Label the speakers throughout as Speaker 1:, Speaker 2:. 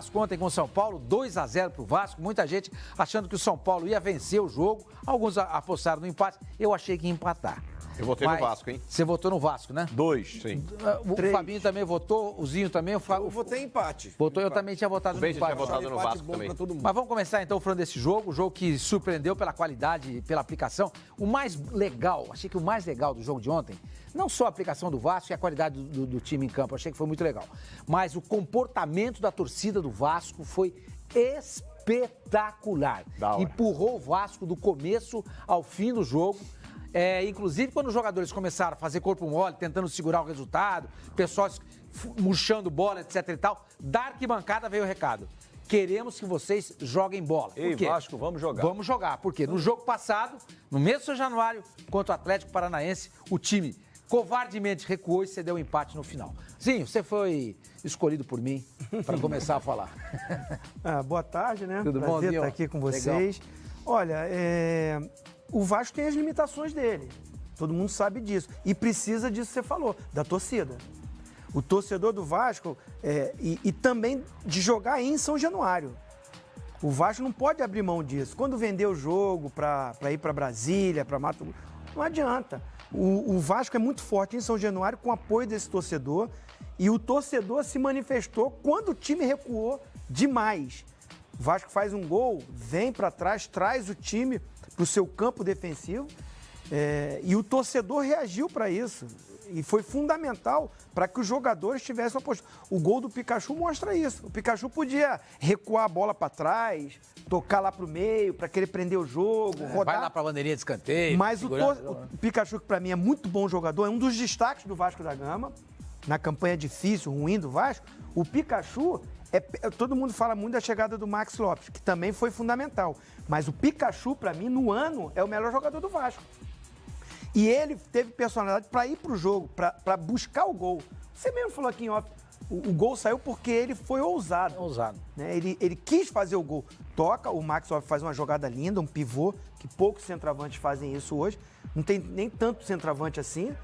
Speaker 1: Vasco ontem com o São Paulo, 2-0 para o Vasco. Muita gente achando que o São Paulo ia vencer o jogo. Alguns apostaram no empate. Eu achei que ia empatar.
Speaker 2: Eu votei no Vasco, hein?
Speaker 1: Você votou no Vasco, né?
Speaker 2: 2, sim.
Speaker 1: O Fabinho também votou, o Zinho também.
Speaker 3: Eu votei empate.
Speaker 1: Votou, eu também tinha votado no empate.
Speaker 2: Tinha votado no Vasco também.
Speaker 1: Mas vamos começar então falando desse jogo. O jogo que surpreendeu pela qualidade, pela aplicação. O mais legal, achei que o mais legal do jogo de ontem, não só a aplicação do Vasco e a qualidade do time em campo, achei que foi muito legal. Mas o comportamento da torcida do Vasco foi espetacular. Empurrou o Vasco do começo ao fim do jogo. Inclusive, quando os jogadores começaram a fazer corpo mole, tentando segurar o resultado, pessoal murchando bola, etc e tal, da arquibancada veio o recado. Queremos que vocês joguem bola.
Speaker 2: Ei, Vasco, vamos jogar.
Speaker 1: Vamos jogar, porque no jogo passado, no mês de januário, contra o Atlético Paranaense, o time covardemente recuou e cedeu o empate no final. Zinho, você foi escolhido por mim para começar a falar.
Speaker 4: Boa tarde, né?
Speaker 1: Tudo bom,
Speaker 4: Prazer
Speaker 1: Zinho?
Speaker 4: estar aqui com vocês.
Speaker 1: Legal.
Speaker 4: Olha, o Vasco tem as limitações dele. Todo mundo sabe disso. E precisa disso que você falou, da torcida. O torcedor do Vasco e também de jogar em São Januário. O Vasco não pode abrir mão disso. Quando vender o jogo para ir para Brasília, para Mato Grosso, não adianta. O Vasco é muito forte em São Januário com o apoio desse torcedor. E o torcedor se manifestou quando o time recuou demais. O Vasco faz um gol, vem para trás, traz o time para o seu campo defensivo e o torcedor reagiu para isso. E foi fundamental para que os jogadores tivessem uma postura. O gol do Pikachu mostra isso. O Pikachu podia recuar a bola para trás, tocar lá para o meio, para querer prender o jogo, rodar.
Speaker 1: Vai lá para a bandeirinha de escanteio.
Speaker 4: Mas o Pikachu, que para mim é muito bom jogador, é um dos destaques do Vasco da Gama, na campanha difícil, ruim do Vasco. O Pikachu, todo mundo fala muito da chegada do Max Lopes, que também foi fundamental. Mas o Pikachu, para mim, no ano, é o melhor jogador do Vasco. E ele teve personalidade para ir para o jogo, para buscar o gol. Você mesmo falou aqui em off, o gol saiu porque ele foi ousado. Né? Ele quis fazer o gol. Toca, o Max Lopes faz uma jogada linda, um pivô, que poucos centroavantes fazem isso hoje. Não tem nem tanto centroavante assim.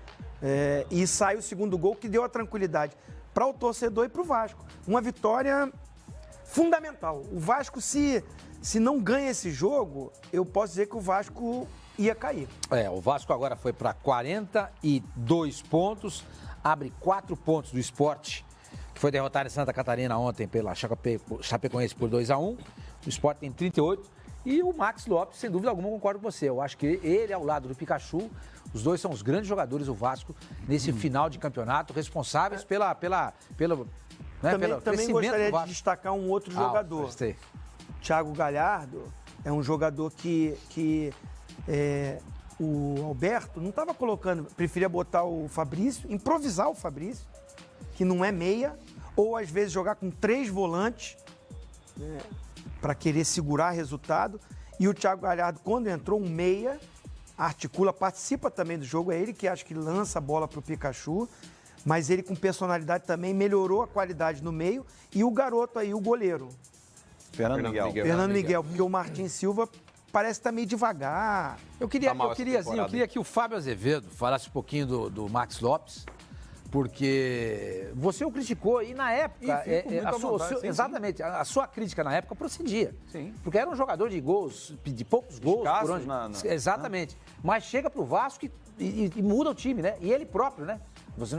Speaker 4: E sai o segundo gol, que deu a tranquilidade para o torcedor e para o Vasco. Uma vitória fundamental. O Vasco, se não ganha esse jogo, eu posso dizer que o Vasco ia cair.
Speaker 1: O Vasco agora foi para 42 pontos, abre 4 pontos do Sport, que foi derrotado em Santa Catarina ontem pela Chapecoense por 2-1. O Sport tem 38 e o Max Lopes, sem dúvida alguma, concordo com você. Eu acho que ele, ao lado do Pikachu, os dois são os grandes jogadores do Vasco nesse final de campeonato, responsáveis pelo
Speaker 4: Também gostaria de destacar um outro jogador. Thiago Galhardo é um jogador que o Alberto não estava colocando, preferia botar o Fabrício, improvisar o Fabrício, que não é meia, ou às vezes jogar com 3 volantes, né, para querer segurar resultado. E o Thiago Galhardo, quando entrou, um meia, articula, participa também do jogo, é ele que acho que lança a bola para o Pikachu, mas ele com personalidade também melhorou a qualidade no meio. E o garoto aí, o goleiro.
Speaker 2: Fernando
Speaker 4: Miguel, porque o Martin Silva parece estar meio devagar.
Speaker 1: Eu queria que o Fábio Azevedo falasse um pouquinho do Max Lopes, porque você o criticou e na época, exatamente, a sua crítica na época procedia.
Speaker 2: Sim.
Speaker 1: Porque era um jogador de gols, de poucos gols.
Speaker 2: Escassos
Speaker 1: exatamente. Mas chega pro Vasco e muda o time, né? E ele próprio, né?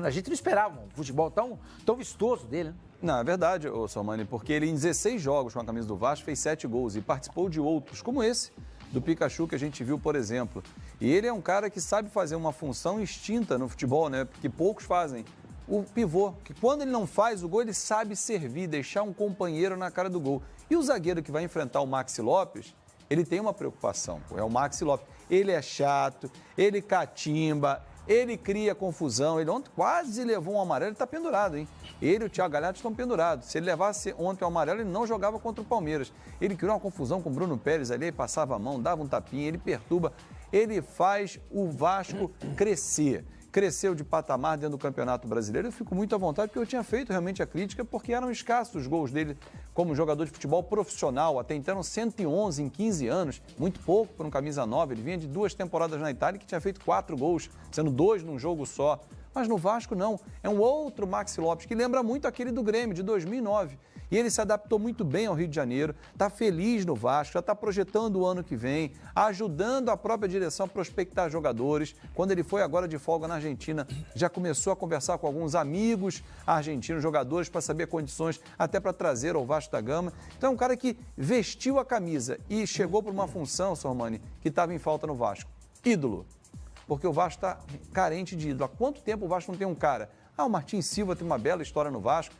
Speaker 1: A gente não esperava um futebol tão vistoso dele, né?
Speaker 5: Não, é verdade, Salmani, porque ele em 16 jogos com a camisa do Vasco fez 7 gols e participou de outros, como esse, do Pikachu que a gente viu, por exemplo. E ele é um cara que sabe fazer uma função extinta no futebol, né? Que poucos fazem. O pivô, que quando ele não faz o gol, ele sabe servir, deixar um companheiro na cara do gol. E o zagueiro que vai enfrentar o Maxi Lopes, ele tem uma preocupação, é o Maxi Lopes. Ele é chato, ele catimba, ele cria confusão. Ele ontem quase levou um amarelo, ele está pendurado, hein? Ele e o Thiago Galhardo estão pendurados. Se ele levasse ontem o amarelo, ele não jogava contra o Palmeiras. Ele criou uma confusão com o Bruno Pérez ali, passava a mão, dava um tapinha, ele perturba. Ele faz o Vasco crescer. Cresceu de patamar dentro do Campeonato Brasileiro. Eu fico muito à vontade, porque eu tinha feito realmente a crítica, porque eram escassos os gols dele como jogador de futebol profissional. Até então eram 111 em 15 anos, muito pouco para um camisa 9. Ele vinha de 2 temporadas na Itália que tinha feito 4 gols, sendo 2 num jogo só. Mas no Vasco não, é um outro Maxi Lopes, que lembra muito aquele do Grêmio, de 2009. E ele se adaptou muito bem ao Rio de Janeiro, está feliz no Vasco, já está projetando o ano que vem, ajudando a própria direção a prospectar jogadores. Quando ele foi agora de folga na Argentina, já começou a conversar com alguns amigos argentinos, jogadores, para saber condições, até para trazer ao Vasco da Gama. Então é um cara que vestiu a camisa e chegou por uma função, Sormani, que estava em falta no Vasco. Ídolo. Porque o Vasco está carente de ídolo. Há quanto tempo o Vasco não tem um cara? O Martin Silva tem uma bela história no Vasco.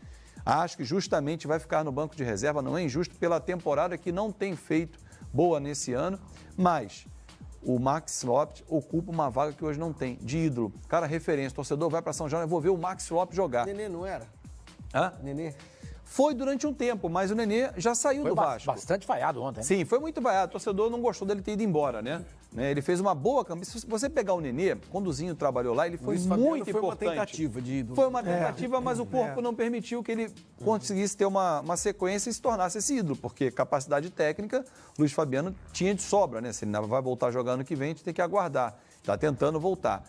Speaker 5: Acho que justamente vai ficar no banco de reserva. Não é injusto pela temporada que não tem feito boa nesse ano. Mas o Max Lopes ocupa uma vaga que hoje não tem, de ídolo. Cara, referência. O torcedor vai para São João, eu vou ver o Max Lopes jogar.
Speaker 3: Nenê não era?
Speaker 5: Hã?
Speaker 3: Nenê?
Speaker 5: Foi durante um tempo, mas o Nenê já saiu do Vasco.
Speaker 1: Bastante vaiado ontem.
Speaker 5: Sim, foi muito vaiado. O torcedor não gostou dele ter ido embora, né? Ele fez uma boa campanha. Se você pegar o Nenê, quando o Zinho trabalhou lá, ele foi
Speaker 3: Luiz Fabiano
Speaker 5: muito
Speaker 3: foi
Speaker 5: importante.
Speaker 3: uma tentativa de ídolo.
Speaker 5: Foi uma tentativa, mas o corpo não permitiu que ele conseguisse ter uma sequência e se tornasse esse ídolo, porque capacidade técnica, Luiz Fabiano tinha de sobra, né? Se ele vai voltar a jogar ano que vem, a gente tem que aguardar. Está tentando voltar.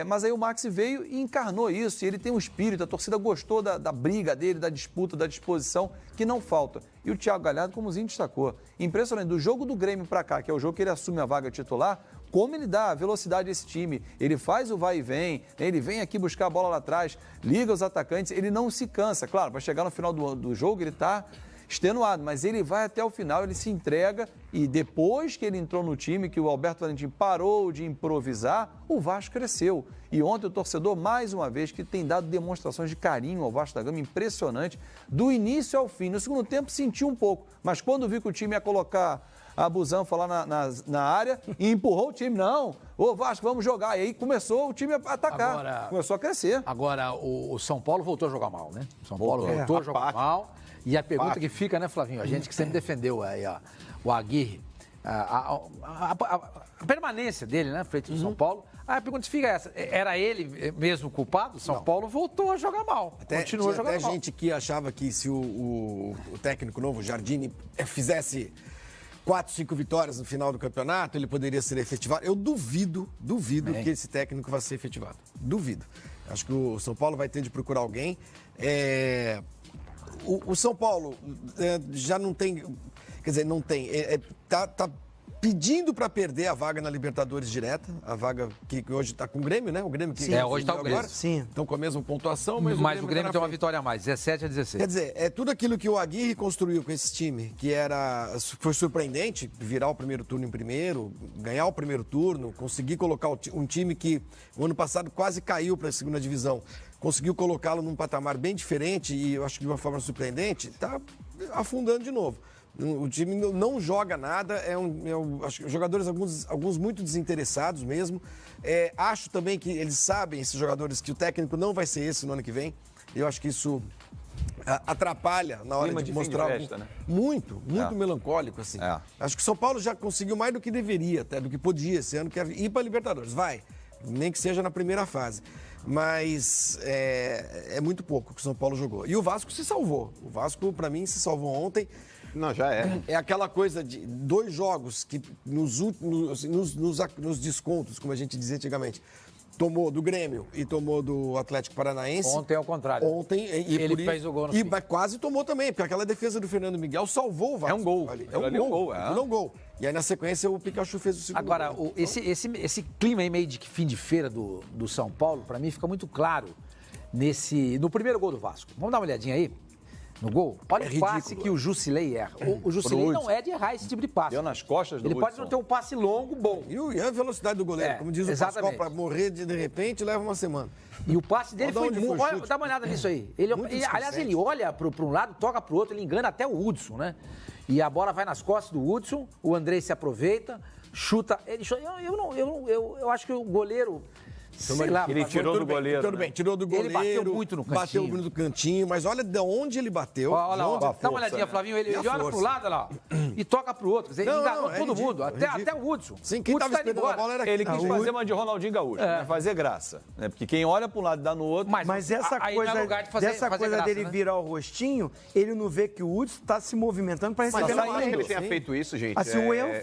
Speaker 5: Mas aí o Max veio e encarnou isso, e ele tem um espírito, a torcida gostou da briga dele, da disputa, da disposição, que não falta. E o Thiago Galhardo, como o Zinho destacou, impressionante, do jogo do Grêmio para cá, que é o jogo que ele assume a vaga titular, como ele dá a velocidade a esse time, ele faz o vai e vem, né? Ele vem aqui buscar a bola lá atrás, liga os atacantes, ele não se cansa. Claro, vai chegar no final do jogo, ele está extenuado, mas ele vai até o final, ele se entrega e depois que ele entrou no time, que o Alberto Valentim parou de improvisar, o Vasco cresceu. E ontem o torcedor, mais uma vez, que tem dado demonstrações de carinho ao Vasco da Gama, impressionante, do início ao fim. No segundo tempo sentiu um pouco, mas quando viu que o time ia colocar a Busanfa lá na área e empurrou o time, não, ô Vasco, vamos jogar. E aí começou o time a atacar, começou a crescer.
Speaker 1: Agora, o São Paulo voltou a jogar mal, né? São Paulo voltou a jogar mal. E a pergunta que fica, né, Flavinho? A gente que sempre defendeu aí, ó, o Aguirre, a permanência dele, né, frente ao São Paulo. A pergunta fica essa: era ele mesmo culpado? São Paulo voltou a jogar mal. Continua jogando mal.
Speaker 3: Até gente que achava que se o técnico novo, Jardine, fizesse 4, 5 vitórias no final do campeonato, ele poderia ser efetivado. Eu duvido que esse técnico vá ser efetivado. Duvido. Acho que o São Paulo vai ter de procurar alguém. O São Paulo já não tem, quer dizer, não tem, tá pedindo para perder a vaga na Libertadores direta, a vaga que hoje está com o Grêmio, né? O Grêmio que
Speaker 1: hoje está o Grêmio.
Speaker 3: Agora.
Speaker 4: Sim.
Speaker 3: Então com a mesma pontuação, mas
Speaker 1: o Grêmio tem uma vitória a mais, 17-16.
Speaker 3: Quer dizer, é tudo aquilo que o Aguirre construiu com esse time, que foi surpreendente, virar o primeiro turno em primeiro, ganhar o primeiro turno, conseguir colocar um time que o ano passado quase caiu para a segunda divisão, conseguiu colocá-lo num patamar bem diferente e eu acho que de uma forma surpreendente, está afundando de novo. O time não joga nada, acho que jogadores, alguns muito desinteressados mesmo. Acho também que eles sabem, esses jogadores, que o técnico não vai ser esse no ano que vem. Eu acho que isso atrapalha na hora de mostrar
Speaker 5: de festa, né?
Speaker 3: Muito melancólico, assim. Acho que o São Paulo já conseguiu mais do que deveria, até do que podia esse ano, que é ir para a Libertadores. Vai, nem que seja na primeira fase. Mas é muito pouco que o São Paulo jogou. E o Vasco se salvou. O Vasco, para mim, se salvou ontem.
Speaker 2: Não, já é.
Speaker 3: É aquela coisa de 2 jogos que nos descontos, como a gente dizia antigamente, tomou do Grêmio e tomou do Atlético Paranaense.
Speaker 1: Ontem é o contrário.
Speaker 3: Ontem
Speaker 1: ele fez o gol no fim.
Speaker 3: Mas quase tomou também, porque aquela defesa do Fernando Miguel salvou o Vasco.
Speaker 5: É um gol.
Speaker 3: É um gol. E aí, na sequência, o Pikachu fez o segundo
Speaker 1: Agora,
Speaker 3: gol.
Speaker 1: esse clima aí meio de fim de feira do São Paulo, para mim, fica muito claro no primeiro gol do Vasco. Vamos dar uma olhadinha aí? No gol? Olha o passe que o Jusilei erra. O Jusilei não é de errar esse tipo de passe.
Speaker 5: Deu nas costas do
Speaker 1: Ele pode não ter um passe longo bom.
Speaker 3: E a velocidade do goleiro, como diz o Pascoal, para morrer de repente leva uma semana.
Speaker 1: E o passe dele foi muito.
Speaker 3: Olha,
Speaker 1: dá uma olhada nisso aí. Aliás, ele olha para um lado, toca para o outro, ele engana até o Hudson, né? E a bola vai nas costas do Hudson, o Andrei se aproveita, chuta. Eu acho que o goleiro. Sei lá,
Speaker 5: ele tirou do goleiro.
Speaker 3: Tudo bem, tirou do goleiro.
Speaker 1: Ele bateu muito no cantinho.
Speaker 3: Bateu muito no cantinho, mas olha de onde ele bateu.
Speaker 1: Olha lá, dá uma olhadinha, Flavinho. Ele olha pro lado, olha lá, e toca pro outro. Ele enganou todo mundo, até o Hudson.
Speaker 3: Sim, quem estava esperando a bola era
Speaker 5: ele quis fazer uma de Ronaldinho Gaúcho, fazer graça. Né? Porque quem olha para um lado e dá no outro.
Speaker 4: Mas essa coisa dele virar o rostinho, ele não vê que o Hudson está se movimentando para receber
Speaker 2: a bola. Mas eu não acho que ele tenha feito isso, gente.
Speaker 4: Assim, o erro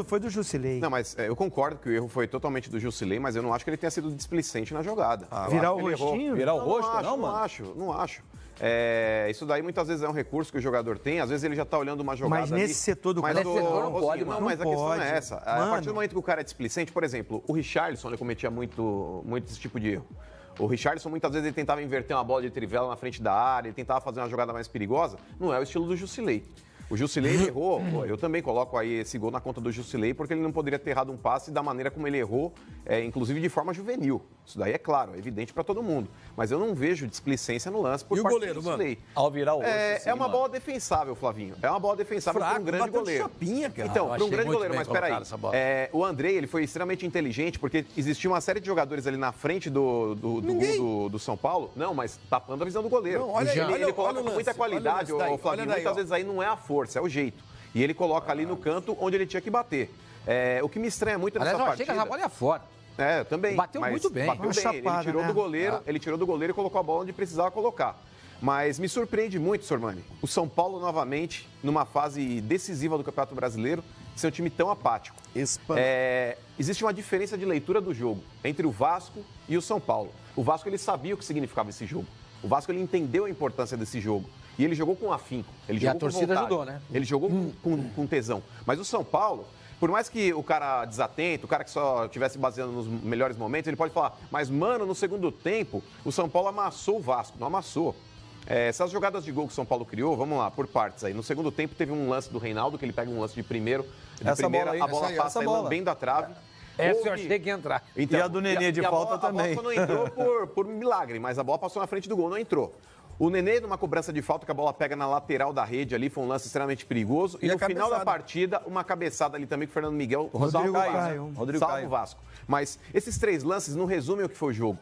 Speaker 4: foi do Jusilei.
Speaker 2: Não, mas eu concordo que o erro foi totalmente do Jusilei, mas eu não acho que ele tenha sido displicente na jogada.
Speaker 4: Virar o rostinho?
Speaker 5: Virar o rosto? Não, mano.
Speaker 2: Não acho. Isso daí muitas vezes é um recurso que o jogador tem, às vezes ele já está olhando uma jogada.
Speaker 4: Mas nesse setor do
Speaker 2: campo.
Speaker 1: Não pode,
Speaker 2: não, mas a questão não é essa. A partir do momento que o cara é displicente, por exemplo, o Richarlison ele cometia muito esse tipo de erro. O Richarlison, muitas vezes, ele tentava inverter uma bola de trivela na frente da área, ele tentava fazer uma jogada mais perigosa. Não é o estilo do Jusilei. O Jusilei errou, eu também coloco aí esse gol na conta do Jusilei, porque ele não poderia ter errado um passe da maneira como ele errou, inclusive de forma juvenil. Isso daí é claro, é evidente para todo mundo. Mas eu não vejo displicência no lance por parte do Jusilei.
Speaker 5: Ao virar o rosto.
Speaker 2: É uma bola defensável, Flavinho. É uma bola defensável para um grande goleiro.
Speaker 3: Chapinha, cara.
Speaker 2: Então, para um grande goleiro, mas peraí. O Andrei, ele foi extremamente inteligente, porque existia uma série de jogadores ali na frente do São Paulo. Não, mas tapando a visão do goleiro.
Speaker 3: Não, olha aí,
Speaker 2: ele coloca com muita qualidade, o Flavinho. Muitas vezes aí não é a força, é o jeito. E ele coloca ali no canto onde ele tinha que bater. O que me estranha muito nessa partida...
Speaker 1: Aliás, eu achei que a bola ia fora.
Speaker 2: Eu também.
Speaker 1: Bateu muito bem.
Speaker 2: Bateu bem.
Speaker 4: Chapada,
Speaker 2: Ele tirou do goleiro e colocou a bola onde precisava colocar. Mas me surpreende muito, Sormani, o São Paulo novamente, numa fase decisiva do Campeonato Brasileiro, ser um time tão apático. Existe uma diferença de leitura do jogo entre o Vasco e o São Paulo. O Vasco, ele sabia o que significava esse jogo. O Vasco, ele entendeu a importância desse jogo. E ele jogou com afinco. Ele jogou
Speaker 1: a torcida ajudou, né?
Speaker 2: Ele jogou com tesão. Mas o São Paulo, por mais que o cara desatento, o cara que só estivesse baseando nos melhores momentos, ele pode falar, mas, mano, no segundo tempo, o São Paulo amassou o Vasco. Não amassou. Essas jogadas de gol que o São Paulo criou, vamos lá, por partes aí. No segundo tempo, teve um lance do Reinaldo, que ele pega um lance de primeira, a bola passa lambendo a trave.
Speaker 1: Essa eu achei que ia entrar.
Speaker 2: Então,
Speaker 5: e a do Nenê de falta também.
Speaker 2: A bola não entrou por milagre, mas a bola passou na frente do gol, não entrou. O Nenê, numa cobrança de falta, que a bola pega na lateral da rede ali, foi um lance extremamente perigoso. E no final da partida, uma cabeçada ali também que o Fernando Miguel
Speaker 5: Rodrigo
Speaker 2: salva o Vasco. Mas esses 3 lances não resumem o que foi o jogo.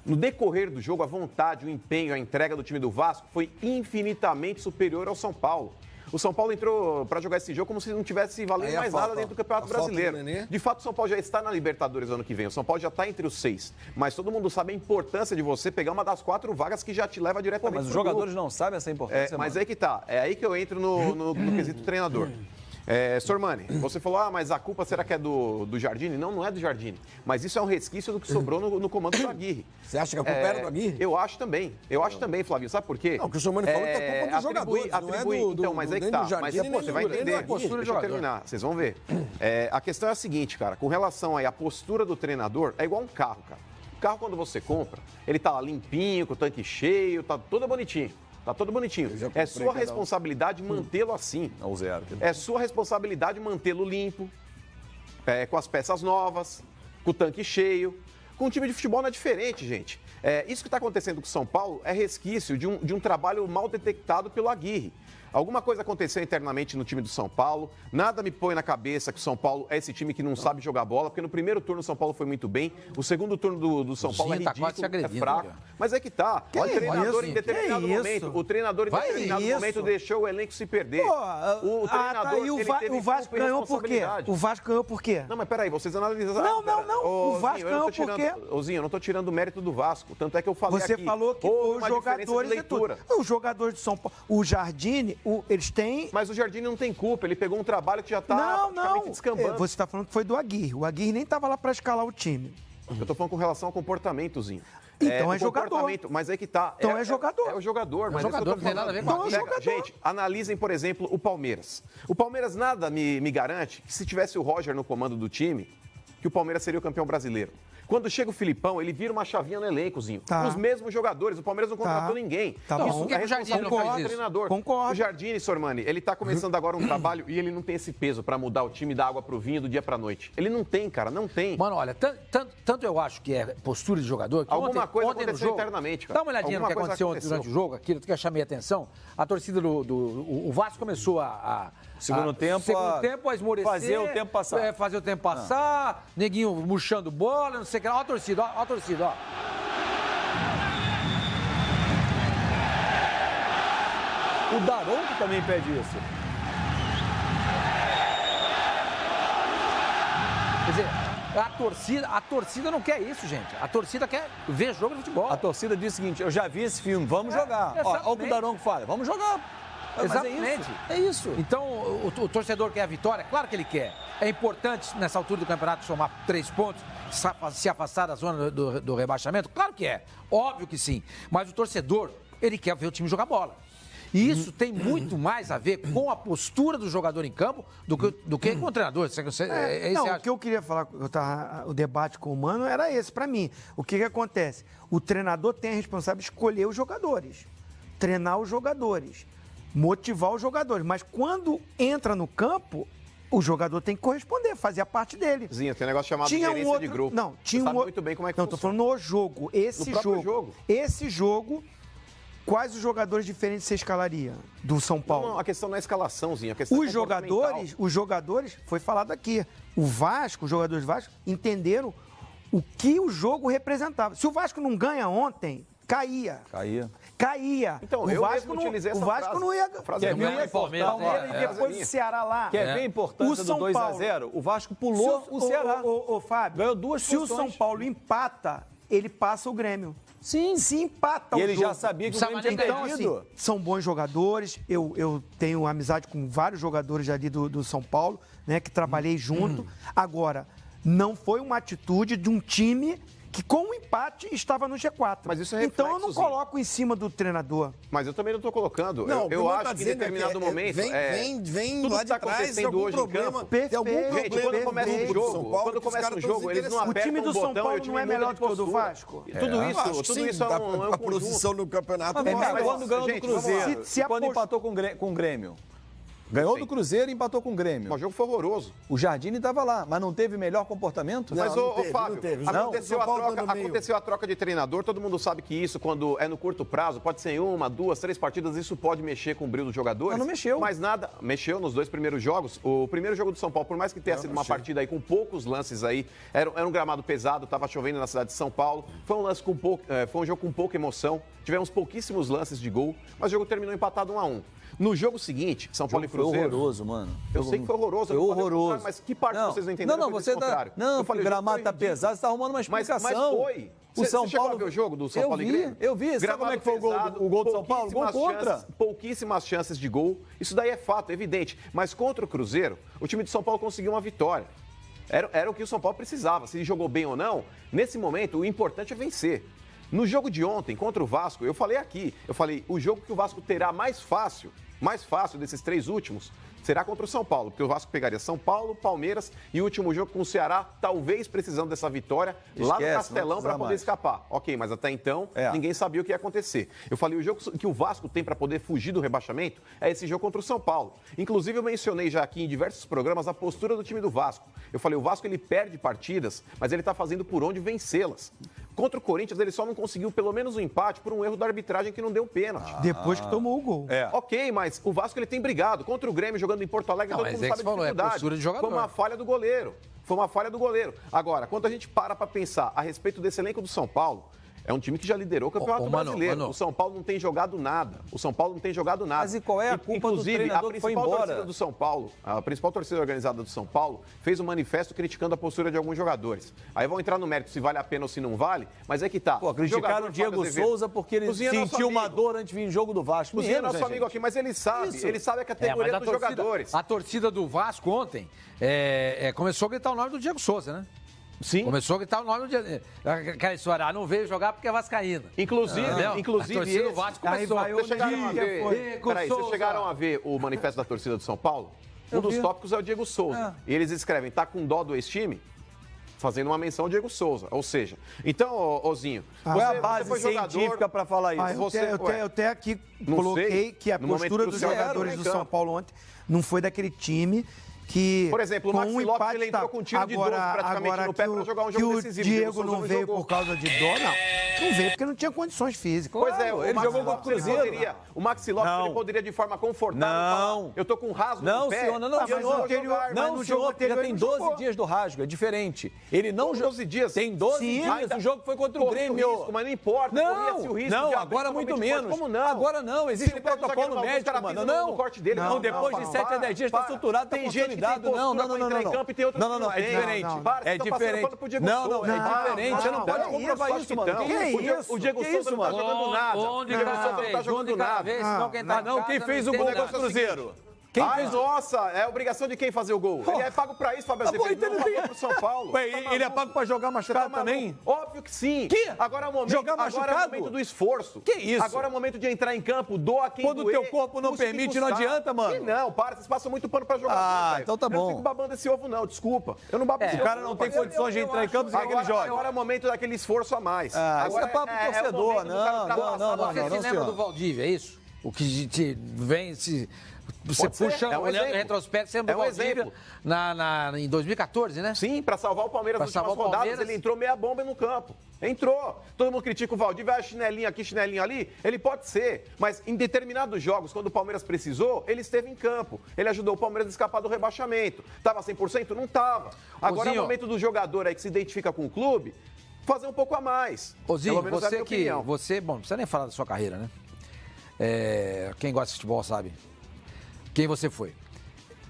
Speaker 2: No decorrer do jogo, a vontade, o empenho, a entrega do time do Vasco foi infinitamente superior ao São Paulo. O São Paulo entrou para jogar esse jogo como se não tivesse valendo mais nada dentro do Campeonato Brasileiro. De fato, o São Paulo já está na Libertadores ano que vem. O São Paulo já está entre os 6. Mas todo mundo sabe a importância de você pegar uma das 4 vagas que já te leva diretamente.
Speaker 5: Mas os jogadores não sabem essa importância.
Speaker 2: Mas aí que tá. É aí que eu entro no quesito treinador. Sormani, você falou, mas a culpa será que é do Jardine? Não, não é do Jardine. Mas isso é um resquício do que sobrou no comando do Aguirre.
Speaker 3: Você acha que a culpa era do Aguirre?
Speaker 2: Eu acho também, Flavinho. Sabe por quê?
Speaker 3: Não, o que o Sormani falou que é culpa dos jogadores, não é do
Speaker 2: Então, mas aí que tá. Mas você vai entender. Deixa eu terminar, vocês vão ver. A questão é a seguinte, cara. Com relação aí à postura do treinador, é igual um carro, cara. O carro, quando você compra, ele tá lá limpinho, com o tanque cheio, tá todo bonitinho. Tá todo bonitinho. É sua responsabilidade mantê-lo assim.
Speaker 5: Ao zero.
Speaker 2: É sua responsabilidade mantê-lo limpo, com as peças novas, com o tanque cheio. Com o time de futebol não é diferente, gente. Isso que está acontecendo com o São Paulo é resquício de um trabalho mal detectado pelo Aguirre. Alguma coisa aconteceu internamente no time do São Paulo. Nada me põe na cabeça que o São Paulo é esse time que não sabe jogar bola, porque no primeiro turno o São Paulo foi muito bem. O segundo turno do SãoAulo é ridículo, é fraco. Mas é que tá. O treinador em determinado momento deixou o elenco se perder.
Speaker 4: O Vasco ganhou por quê? O Vasco ganhou por quê?
Speaker 2: Não, mas peraí, vocês analisaram.
Speaker 4: Não. O Vasco ganhou por quê?
Speaker 2: Zinho, eu não tô tirando o mérito do Vasco. Tanto é que eu falei
Speaker 4: aqui. Você falou que os jogadores
Speaker 2: e tudo.
Speaker 4: Os jogadores de São Paulo, o Jardine, eles têm...
Speaker 2: Mas o Jardine não tem culpa, ele pegou um trabalho que já está praticamente descambando.
Speaker 4: Você está falando que foi do Aguirre. O Aguirre nem estava lá para escalar o time.
Speaker 2: Eu estou falando com relação ao comportamentozinho.
Speaker 4: Então é jogador.
Speaker 2: Mas aí que tá.
Speaker 4: Então é jogador.
Speaker 2: É o jogador. Mas
Speaker 1: jogador não tem nada a ver com
Speaker 4: a jogador.
Speaker 2: Gente, analisem, por exemplo, o Palmeiras. O Palmeiras nada me garante que se tivesse o Roger no comando do time, que o Palmeiras seria o campeão brasileiro. Quando chega o Filipão, ele vira uma chavinha no elencozinho.
Speaker 4: Tá.
Speaker 2: Os mesmos jogadores. O Palmeiras não contratou ninguém.
Speaker 4: Tá bom.
Speaker 2: Isso é responsabilidade do treinador.
Speaker 4: Concordo.
Speaker 2: O Jardine, Sormani, ele tá começando agora um trabalho e ele não tem esse peso para mudar o time da água pro vinho do dia pra noite. Ele não tem, cara, não tem.
Speaker 1: Mano, olha, tanto eu acho que é postura de jogador... Que
Speaker 2: Alguma coisa
Speaker 1: ontem
Speaker 2: aconteceu internamente, cara.
Speaker 1: Dá uma olhadinha no que aconteceu ontem durante o jogo, aquilo que eu chamei a atenção. A torcida o Vasco começou
Speaker 5: Segundo tempo
Speaker 1: a esmorecer.
Speaker 5: Fazer o tempo passar.
Speaker 1: Fazer o tempo passar, neguinho murchando bola, não sei o que lá. Ó a torcida, ó a torcida, ó.
Speaker 5: O Daronco também pede isso.
Speaker 1: Quer dizer, a torcida não quer isso, gente. A torcida quer ver jogo de futebol.
Speaker 5: A torcida diz o seguinte, eu já vi esse filme, vamos jogar. Olha o que o Daronco fala, vamos jogar.
Speaker 1: Exatamente.
Speaker 5: É isso.
Speaker 1: Então, o torcedor quer a vitória? Claro que ele quer. É importante, nessa altura do campeonato, somar 3 pontos, se afastar da zona do rebaixamento? Claro que é. Óbvio que sim. Mas o torcedor ele quer ver o time jogar bola. E isso tem muito mais a ver com a postura do jogador em campo do que com o treinador.
Speaker 4: O que eu queria falar, o debate com o Mano era esse para mim. O que acontece? O treinador tem a responsabilidade de escolher os jogadores, treinar os jogadores, motivar os jogadores. Mas quando entra no campo, o jogador tem que corresponder, fazer a parte dele.
Speaker 2: Zinho, tem um negócio chamado gerência de grupo.
Speaker 4: Não, tinha
Speaker 2: sabe muito bem como é que
Speaker 4: funciona. Não, tô falando no jogo. Esse jogo, quais os jogadores diferentes você escalaria do São Paulo?
Speaker 2: Não, a questão não é escalação, Zinho. A questão
Speaker 4: os jogadores, foi falado aqui. O Vasco, os jogadores do Vasco, entenderam o que o jogo representava. Se o Vasco não ganha ontem, caía.
Speaker 2: Então,
Speaker 4: o Vasco não,
Speaker 2: utilizei essa
Speaker 4: Vasco
Speaker 2: frase.
Speaker 4: não ia.
Speaker 5: Quer ver
Speaker 4: Palmeiras e depois o Ceará lá.
Speaker 5: Quer ver a importância do 2-0? O Vasco pulou o Ceará.
Speaker 4: Ô, Fábio,
Speaker 5: ganhou 2
Speaker 4: posições. Se o São Paulo empata, ele passa o Grêmio.
Speaker 5: Sim.
Speaker 4: Se empata o
Speaker 5: jogo. E ele já sabia que o Grêmio tinha perdido.
Speaker 4: Então, assim, são bons jogadores. Eu tenho amizade com vários jogadores ali do São Paulo, né, que trabalhei junto. Agora, não foi uma atitude de um time que com o empate estava no G4.
Speaker 2: Mas isso é
Speaker 4: então eu não coloco em cima do treinador.
Speaker 2: Mas eu também não estou colocando.
Speaker 3: Não,
Speaker 2: eu acho que em determinado momento...
Speaker 3: Vem
Speaker 2: tudo
Speaker 3: lá
Speaker 2: que está
Speaker 3: de trás
Speaker 2: acontecendo hoje em campo...
Speaker 3: Tem algum problema.
Speaker 2: Gente, quando começa um jogo, eles não
Speaker 4: O
Speaker 2: apertam
Speaker 4: time do São
Speaker 2: botão,
Speaker 4: Paulo não é melhor do que o do Vasco?
Speaker 2: Tudo isso é um
Speaker 3: a posição no campeonato.
Speaker 5: Mas quando ganhou do Cruzeiro, quando empatou com o Grêmio. Ganhou do Cruzeiro e empatou com o Grêmio.
Speaker 2: O jogo foi horroroso.
Speaker 5: O Jardine estava lá, mas não teve melhor comportamento?
Speaker 2: Mas, Fábio, aconteceu a troca de treinador. Todo mundo sabe que isso, quando é no curto prazo, pode ser em 1, 2, 3 partidas, isso pode mexer com o brilho dos jogadores.
Speaker 5: Mas não mexeu.
Speaker 2: Mas nada, mexeu nos 2 primeiros jogos. O primeiro jogo do São Paulo, por mais que tenha sido uma partida aí com poucos lances aí, era um gramado pesado, estava chovendo na cidade de São Paulo. Foi um jogo com pouca emoção. Tivemos pouquíssimos lances de gol, mas o jogo terminou empatado 1-1. No jogo seguinte, São Paulo e Cruzeiro...
Speaker 5: Foi horroroso, mano.
Speaker 2: Eu sei que foi horroroso.
Speaker 5: Foi horroroso.
Speaker 2: Mas que parte vocês não entenderam?
Speaker 5: Não, você tá... Não, porque o gramado tá pesado, você tá arrumando uma explicação.
Speaker 2: Mas foi.
Speaker 5: O São Paulo...
Speaker 2: chegou a ver o jogo do São Paulo e Grêmio?
Speaker 5: Eu vi. Sabe como é que foi o gol do São Paulo? Gol contra.
Speaker 2: Pouquíssimas chances de gol. Isso daí é fato, é evidente. Mas contra o Cruzeiro, o time de São Paulo conseguiu uma vitória. Era o que o São Paulo precisava. Se ele jogou bem ou não, nesse momento, o importante é vencer. No jogo de ontem, contra o Vasco, eu falei o jogo que o Vasco terá mais fácil desses 3 últimos, será contra o São Paulo, porque o Vasco pegaria São Paulo, Palmeiras e o último jogo com o Ceará, talvez precisando dessa vitória lá no Castelão para poder escapar. Ok, mas até então ninguém sabia o que ia acontecer. Eu falei, o jogo que o Vasco tem para poder fugir do rebaixamento é esse jogo contra o São Paulo. Inclusive, eu mencionei já aqui em diversos programas a postura do time do Vasco. Eu falei, o Vasco ele perde partidas, mas ele está fazendo por onde vencê-las. Contra o Corinthians, ele só não conseguiu pelo menos um empate por um erro da arbitragem que não deu pênalti.
Speaker 4: Depois que tomou o gol.
Speaker 2: Ok, mas o Vasco ele tem brigado. Contra o Grêmio, jogando em Porto Alegre, todo mundo sabe a dificuldade.
Speaker 1: É postura de jogador.
Speaker 2: Foi uma falha do goleiro. Agora, quando a gente para pensar a respeito desse elenco do São Paulo, é um time que já liderou o Campeonato Brasileiro. O São Paulo não tem jogado nada.
Speaker 5: Mas e qual é a culpa do treinador que foi embora?
Speaker 2: A principal torcida organizada do São Paulo fez um manifesto criticando a postura de alguns jogadores. Aí vão entrar no mérito se vale a pena ou se não vale, mas é que tá.
Speaker 5: Criticaram o Diego Souza porque ele sentiu uma dor antes de vir em jogo do Vasco.
Speaker 2: Cozinha é nosso amigo aqui, mas ele sabe a categoria dos jogadores.
Speaker 1: A torcida do Vasco ontem começou a gritar o nome do Diego Souza, né?
Speaker 2: Sim.
Speaker 1: Começou a gritar o nome do aquela história, não veio jogar porque é vascaíno.
Speaker 2: Inclusive
Speaker 1: a torcida do Vasco começou.
Speaker 2: Vocês chegaram a ver o manifesto da torcida do São Paulo? Um dos tópicos é o Diego Souza. E eles escrevem, tá com dó do ex-time? Fazendo uma menção ao Diego Souza. Ou seja, então, Ozinho,
Speaker 5: qual é a base científica para falar isso?
Speaker 4: Eu até aqui coloquei que a postura dos jogadores do São Paulo ontem não foi daquele time que...
Speaker 2: Por exemplo, o Maxi Lopes ele entrou com um tiro de 12 praticamente no pé para jogar um jogo decisivo.
Speaker 4: Que o Diego não veio por causa de dó, não veio porque não tinha condições físicas.
Speaker 2: Pois é, ele jogou contra o Cruzeiro. O Maxi Lopes ele poderia de forma confortável falar, eu tô com um rasgo no pé.
Speaker 5: Não, senhor, já tem 12 dias do rasgo, é diferente. Ele não...
Speaker 2: 12 dias?
Speaker 5: Tem 12 dias, o jogo foi contra o Grêmio.
Speaker 2: Mas não importa,
Speaker 5: não, agora muito menos.
Speaker 2: Como não?
Speaker 5: Agora não, existe um protocolo médico, mano. Não, depois de 7 a 10 dias está estruturado, tem gente. Não, é diferente. É diferente. Não, é diferente. Você não pode comprovar isso, mano.
Speaker 2: Que é isso? O Diego Souza não tá jogando nada. O Diego Souza não tá jogando nada.
Speaker 5: Quem fez o gol contra o Cruzeiro?
Speaker 2: Nossa, é obrigação de quem fazer o gol? Ele é pago pra isso, Fábio Azevedo.
Speaker 5: Então
Speaker 2: Não pagou pro São Paulo.
Speaker 5: Ele é pago pra jogar machucado também?
Speaker 2: Óbvio que sim. Agora é o momento,
Speaker 5: Jogar
Speaker 2: agora é o
Speaker 5: machucado?
Speaker 2: momento do esforço.
Speaker 5: Que isso?
Speaker 2: Agora é o momento de entrar em campo, doa quem
Speaker 5: Quando o
Speaker 2: doer,
Speaker 5: teu corpo não
Speaker 2: custe que
Speaker 5: permite, não
Speaker 2: custar.
Speaker 5: adianta, mano.
Speaker 2: E não, vocês passam muito pano pra jogar.
Speaker 5: Então tá
Speaker 2: Eu
Speaker 5: bom.
Speaker 2: não fico babando esse ovo, não, desculpa. Eu não babo esse ovo.
Speaker 5: O cara não tem condições de entrar em campo sem que ele jogue.
Speaker 2: Agora é o momento daquele esforço a mais.
Speaker 5: Isso
Speaker 2: Agora
Speaker 5: é papo de torcedor.
Speaker 2: o momento do cara ultrapassar
Speaker 1: Você se lembra
Speaker 5: senhor.
Speaker 1: do Valdívia, é isso? O que te vem, você
Speaker 2: Pode ser,
Speaker 1: puxa,
Speaker 2: é um
Speaker 1: olhando
Speaker 2: exemplo.
Speaker 1: em retrospecto, você lembra do
Speaker 2: É um
Speaker 1: Valdívia
Speaker 2: exemplo.
Speaker 1: em 2014, né?
Speaker 2: Sim, pra salvar o Palmeiras
Speaker 1: Pra
Speaker 2: nas últimas
Speaker 1: salvar o
Speaker 2: rodadas,
Speaker 1: Palmeiras.
Speaker 2: ele entrou meia bomba no campo. Entrou. Todo mundo critica o Valdívia, vai chinelinho aqui, chinelinho ali. Ele pode ser, mas em determinados jogos, quando o Palmeiras precisou, ele esteve em campo. Ele ajudou o Palmeiras a escapar do rebaixamento. Tava 100%? Não tava. Agora é o momento do jogador aí que se identifica com o clube fazer um pouco a mais.
Speaker 1: Ozinho,
Speaker 2: Pelo menos é a minha opinião.
Speaker 1: bom, não precisa nem falar da sua carreira, né? Quem gosta de futebol sabe quem você foi.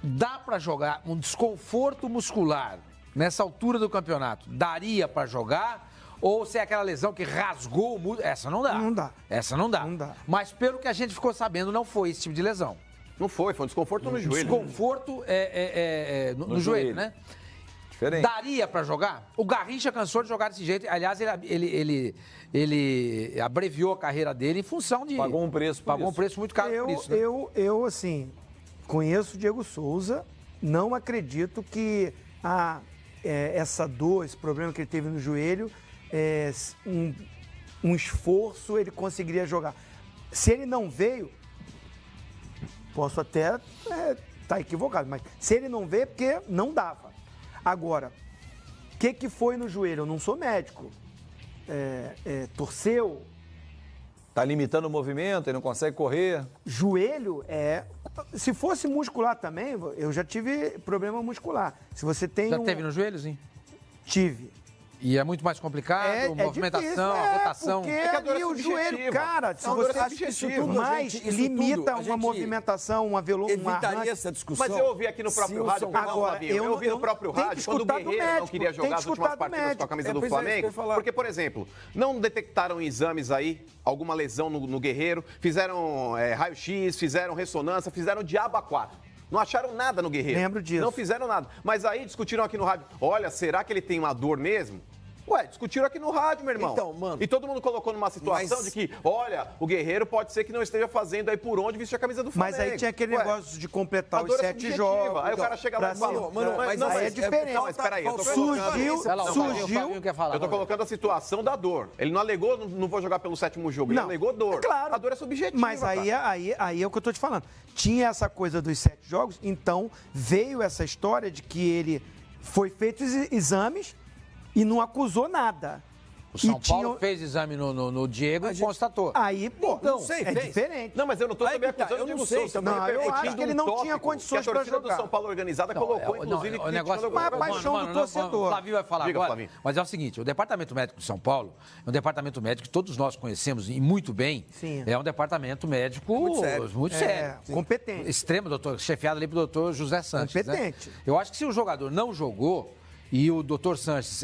Speaker 1: Dá pra jogar um desconforto muscular nessa altura do campeonato? Daria pra jogar? Ou se é aquela lesão que rasgou o músculo? Essa não dá.
Speaker 4: Não dá.
Speaker 1: Essa não dá.
Speaker 4: Não dá.
Speaker 1: Mas pelo que a gente ficou sabendo, não foi esse tipo de lesão.
Speaker 2: Não foi um desconforto no joelho.
Speaker 1: Desconforto no joelho, né?
Speaker 5: Diferente.
Speaker 1: Daria pra jogar? O Garrincha cansou de jogar desse jeito. Aliás, ele abreviou a carreira dele em função de...
Speaker 5: Pagou um preço por
Speaker 1: Pagou um
Speaker 5: isso.
Speaker 1: preço muito caro por isso. Né?
Speaker 4: Eu, assim, conheço o Diego Souza, não acredito que essa dor, esse problema que ele teve no joelho, um esforço ele conseguiria jogar. Se ele não veio, posso até estar equivocado, mas se ele não veio é porque não dava. Agora, o que foi no joelho? Eu não sou médico. Torceu.
Speaker 5: Tá limitando o movimento, ele não consegue correr.
Speaker 4: Joelho se fosse muscular também, eu já tive problema muscular. Se você tem
Speaker 1: Já teve no joelho, sim?
Speaker 4: Tive.
Speaker 1: E é muito mais complicado, movimentação,
Speaker 4: difícil,
Speaker 1: rotação.
Speaker 4: Porque
Speaker 2: É que a dor é
Speaker 4: ali o
Speaker 2: subjetiva.
Speaker 4: joelho, cara, se
Speaker 2: É uma dor
Speaker 4: você acha que isso
Speaker 2: subjetiva.
Speaker 4: tudo mais
Speaker 3: Gente, isso
Speaker 4: limita
Speaker 3: tudo, a
Speaker 4: uma
Speaker 3: gente
Speaker 4: movimentação, uma
Speaker 3: Evitaria essa discussão.
Speaker 2: Mas eu ouvi aqui no próprio rádio, perdão,
Speaker 4: Agora,
Speaker 2: Flavinho, eu ouvi no próprio
Speaker 4: tem que
Speaker 2: rádio, quando o
Speaker 4: escutar do
Speaker 2: Guerreiro não
Speaker 4: médico,
Speaker 2: queria
Speaker 4: tem
Speaker 2: jogar
Speaker 4: que
Speaker 2: as últimas
Speaker 4: escutar do
Speaker 2: partidas com a
Speaker 4: médico.
Speaker 2: camisa do
Speaker 3: Pois é, isso que eu
Speaker 2: Flamengo,
Speaker 3: ia falar.
Speaker 2: porque, por exemplo, não detectaram em exames aí alguma lesão no Guerreiro, fizeram raio-x, fizeram ressonância, fizeram diabo a 4. Não acharam nada no Guerreiro.
Speaker 4: Lembro disso.
Speaker 2: Não fizeram nada. Mas aí discutiram aqui no rádio, olha, será que ele tem uma dor mesmo? Ué, discutiram aqui no rádio, meu irmão.
Speaker 3: Então, mano.
Speaker 2: E todo mundo colocou numa situação
Speaker 3: Mas-
Speaker 2: de que, olha, o Guerreiro pode ser que não esteja fazendo aí por onde vestir a camisa do Flamengo.
Speaker 4: Mas aí tinha aquele
Speaker 2: Ué,
Speaker 4: negócio de completar
Speaker 2: a
Speaker 4: os
Speaker 2: dor é
Speaker 4: 7
Speaker 2: subjetiva.
Speaker 4: jogos.
Speaker 2: Aí o cara chega lá e fala,
Speaker 3: Mano, mas
Speaker 4: aí é diferente.
Speaker 2: Não, mas peraí, eu tô
Speaker 4: Surgiu-
Speaker 2: colocando...
Speaker 1: Vai lá, o
Speaker 4: surgiu-
Speaker 1: Fabinho quer falar.
Speaker 2: Eu tô
Speaker 1: vai lá.
Speaker 2: colocando a situação da dor. Ele não alegou, não vou jogar pelo 7º jogo. Ele
Speaker 4: Não,
Speaker 2: alegou dor.
Speaker 4: é claro.
Speaker 2: A dor é subjetiva.
Speaker 4: Mas aí é o que eu tô te falando. Tinha essa coisa dos 7 jogos, então veio essa história de que ele foi feito exames e não acusou nada.
Speaker 1: O São
Speaker 4: E tinha-
Speaker 1: Paulo fez exame no Diego e constatou.
Speaker 4: Aí, pô,
Speaker 3: Não sei,
Speaker 4: é
Speaker 3: fez.
Speaker 4: diferente.
Speaker 2: Não, mas eu não tô
Speaker 3: Aí
Speaker 2: também
Speaker 3: que tá,
Speaker 2: acusando
Speaker 3: eu
Speaker 2: o
Speaker 3: não
Speaker 2: Diego
Speaker 3: sei,
Speaker 2: Souza.
Speaker 3: não,
Speaker 2: tô
Speaker 4: eu
Speaker 2: repercutindo
Speaker 4: acho que ele não
Speaker 2: tópico
Speaker 4: tinha condições
Speaker 2: que a torcida
Speaker 4: pra
Speaker 2: do
Speaker 4: jogar.
Speaker 2: São Paulo organizada colocou, inclusive,
Speaker 1: o negócio
Speaker 4: Mas a paixão do torcedor.
Speaker 1: O Flavinho vai falar
Speaker 2: Diga,
Speaker 1: agora.
Speaker 2: Flavinho.
Speaker 1: Mas é o seguinte, o Departamento Médico de São Paulo é um departamento médico que todos nós conhecemos e muito bem.
Speaker 4: Sim.
Speaker 1: É um departamento médico
Speaker 3: Muito sério.
Speaker 1: muito sério.
Speaker 4: Competente.
Speaker 1: Extremo, doutor, chefiado ali pro doutor José Sanches. né?
Speaker 4: Competente.
Speaker 1: Eu acho que se o jogador não jogou e o doutor Sanches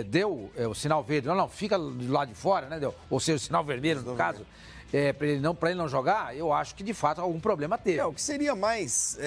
Speaker 1: deu o sinal verde, não, fica do lado de fora, né? Ou seja, o sinal vermelho, no caso, para ele não jogar, eu acho que de fato algum problema teve.
Speaker 3: O que seria mais.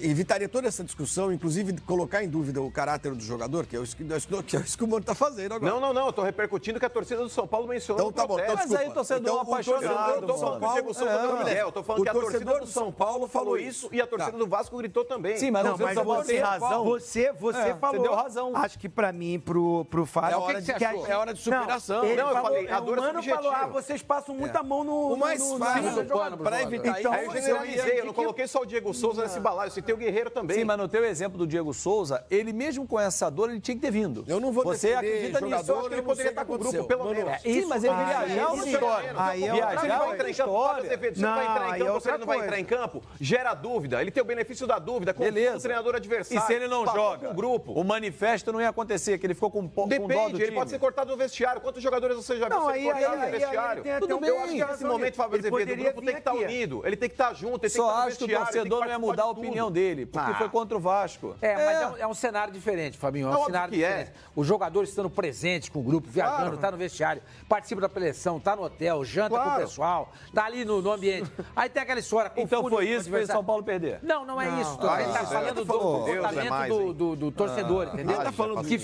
Speaker 3: Evitaria toda essa discussão, inclusive colocar em dúvida o caráter do jogador, que é isso que o Mano está fazendo agora.
Speaker 2: Não, eu tô repercutindo que a torcida do São Paulo mencionou
Speaker 3: Então tá bom, então
Speaker 2: protesto.
Speaker 5: Mas aí o torcedor apaixonado,
Speaker 2: Eu tô falando que o Diego Souza deu Miguel, eu tô falando que a torcida do São Paulo falou isso e a torcida do Vasco gritou também.
Speaker 5: Sim, mas
Speaker 4: Não, mas
Speaker 5: tem razão.
Speaker 4: Você falou.
Speaker 5: deu razão.
Speaker 4: Acho que pra mim, pro Fábio...
Speaker 1: É, o que você achou?
Speaker 3: É hora de superação.
Speaker 4: Ele
Speaker 2: Não, eu
Speaker 4: falou,
Speaker 2: falei, a dor é
Speaker 4: o Mano falou,
Speaker 2: subjetiva.
Speaker 4: vocês passam muita mão no...
Speaker 3: O mais fácil
Speaker 1: pano
Speaker 3: para
Speaker 1: pro
Speaker 3: evitar
Speaker 4: Então,
Speaker 2: Aí eu generalizei, eu não coloquei só o Diego Souza nesse balaio, eu citei o Guerreiro também.
Speaker 5: Sim, mas no teu exemplo do Diego Souza, ele mesmo com essa dor, ele tinha que ter vindo.
Speaker 3: Eu não vou
Speaker 5: Você
Speaker 3: defender
Speaker 5: acredita nisso?
Speaker 3: jogador,
Speaker 2: Eu acho que ele
Speaker 3: não sei
Speaker 2: poderia
Speaker 3: o que
Speaker 2: estar com o grupo,
Speaker 3: aconteceu.
Speaker 2: pelo
Speaker 3: Mano,
Speaker 2: menos.
Speaker 5: Sim, mas ele viajar é uma história.
Speaker 4: Aí é
Speaker 5: Viajar
Speaker 2: Você
Speaker 5: é
Speaker 2: não vai
Speaker 5: uma
Speaker 2: entrar em campo,
Speaker 5: história.
Speaker 2: Fábio Azevedo, você não vai entrar
Speaker 4: Não,
Speaker 2: em
Speaker 4: aí é
Speaker 2: campo, você
Speaker 4: outra
Speaker 2: não vai
Speaker 4: coisa.
Speaker 2: entrar em campo, gera dúvida. Ele tem o benefício da dúvida, com
Speaker 5: Beleza.
Speaker 2: o treinador adversário.
Speaker 5: E se ele não
Speaker 2: passou
Speaker 5: joga?
Speaker 2: com o grupo.
Speaker 5: O manifesto não ia acontecer, que ele ficou com dó do
Speaker 2: Depende,
Speaker 5: time.
Speaker 2: ele pode ser cortado do vestiário. Quantos jogadores você já viu
Speaker 4: Não,
Speaker 2: ser
Speaker 4: aí
Speaker 2: cortado do
Speaker 4: ele
Speaker 2: vestiário?
Speaker 4: tem até
Speaker 5: Tudo
Speaker 4: um
Speaker 5: bem,
Speaker 2: Eu acho que nesse momento, Fábio
Speaker 4: Ele
Speaker 2: Azevedo, o
Speaker 4: poderia
Speaker 2: grupo
Speaker 4: vir
Speaker 2: tem que estar
Speaker 4: aqui.
Speaker 2: unido. Ele tem que estar junto, ele tem que
Speaker 5: Só
Speaker 2: estar no
Speaker 5: acho que o
Speaker 2: vestiário, ele tem
Speaker 5: torcedor não ia
Speaker 2: participar
Speaker 5: mudar a
Speaker 2: de tudo.
Speaker 5: opinião dele, porque foi contra o Vasco.
Speaker 1: Mas é um cenário diferente, Fabinho. É um cenário diferente. Os jogadores estando presentes com o grupo, viajando, tá no vestiário, participa da preleção, tá no hotel, janta com o pessoal, tá ali no ambiente. Aí tem aquela história.
Speaker 5: Então foi isso que fez o São Paulo perder?
Speaker 1: Não é isso. Ele tá falando do comportamento do torcedor, entendeu?
Speaker 3: Ele tá falando que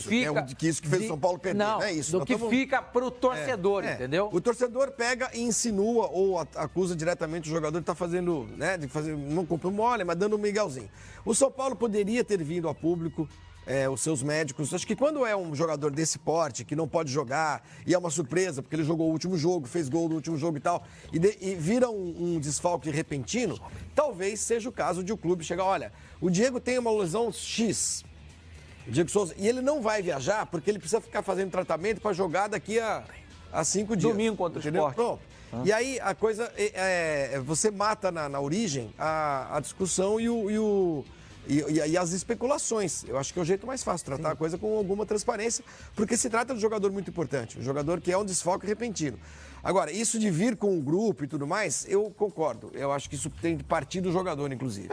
Speaker 3: isso que fez o São Paulo perder, não é isso.
Speaker 1: Do que fica pro torcedor, entendeu?
Speaker 3: O torcedor pega e insinua ou acusa diretamente o jogador de estar fazendo, né, de fazer, não comprou mole, mas dando um miguelzinho. O São Paulo poderia ter vindo a público, os seus médicos. Acho que quando é um jogador desse porte, que não pode jogar, e é uma surpresa, porque ele jogou o último jogo, fez gol no último jogo e tal, e vira um desfalque repentino, talvez seja o caso de o clube chegar, olha, o Diego tem uma lesão X, o Diego Souza, e ele não vai viajar porque ele precisa ficar fazendo tratamento para jogar daqui a 5 dias.
Speaker 5: Domingo contra o Sport.
Speaker 3: Pronto. E aí a coisa, você mata na origem a discussão e as especulações. Eu acho que é o jeito mais fácil, tratar a coisa com alguma transparência, porque se trata de um jogador muito importante, um jogador que é um desfalque repentino. Agora, isso de vir com o grupo e tudo mais, eu concordo. Eu acho que isso tem que partir do jogador, inclusive.